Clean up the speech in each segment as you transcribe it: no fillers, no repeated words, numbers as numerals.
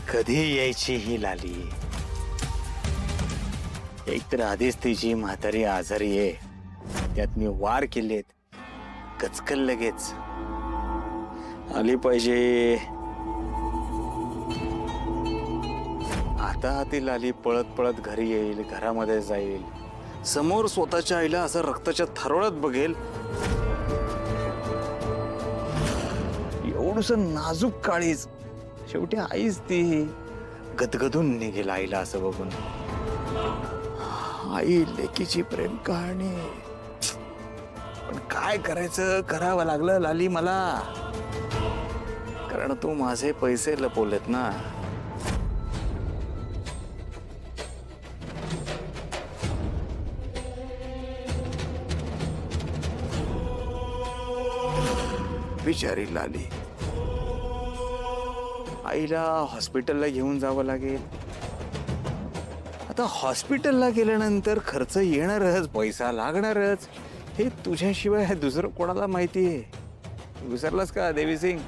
कधी यायची ही लाली? एकतर आधीच तिची म्हातारी आजारी आहे, त्यात मी वार केलेत, कचकल लगेच आली पाहिजे. आता ती लाली पळत पळत घरी येईल, घरामध्ये जाईल, समोर स्वतःच्या आईला असं रक्ताच्या थरोळ्यात बघेल. एवढस नाजूक काळीच, शेवटी आईच ती. गदगदून निघेल आईला असं बघून. आई लेकीची प्रेम कहाणी. पण काय करायचं, करावं लागलं लाली मला, कारण तू माझे पैसे लपवलेत ना. बिचारी लाली, आईला हॉस्पिटलला घेऊन जावं लागेल. आता हॉस्पिटलला गेल्यानंतर खर्च येणारच, पैसा लागणारच, हे तुझ्याशिवाय दुसरं कोणाला माहिती आहे? विसरलास का देवी सिंग?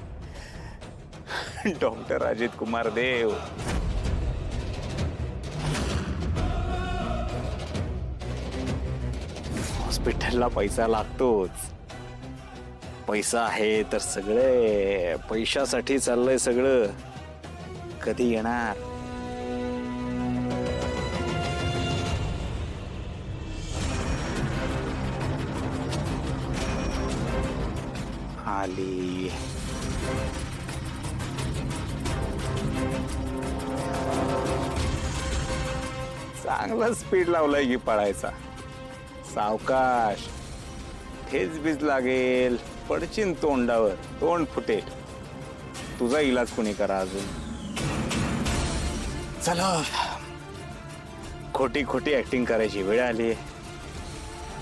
डॉक्टर अजित कुमार देव. हॉस्पिटलला पैसा लागतोच. पैसा आहे तर सगळे, पैशासाठी चाललंय सगळं. कधी येणार? आली. चांगला स्पीड लावलाय की पळायचा. सावकाश, ठेच बीज लागेल, पडचिन तोंडावर, तोंड फुटेल. तुझा इलाज कोणी करा अजून. चला, खोटी खोटी ऍक्टिंग करायची वेळ आली.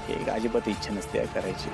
एक अजिबात इच्छा नसते करायची.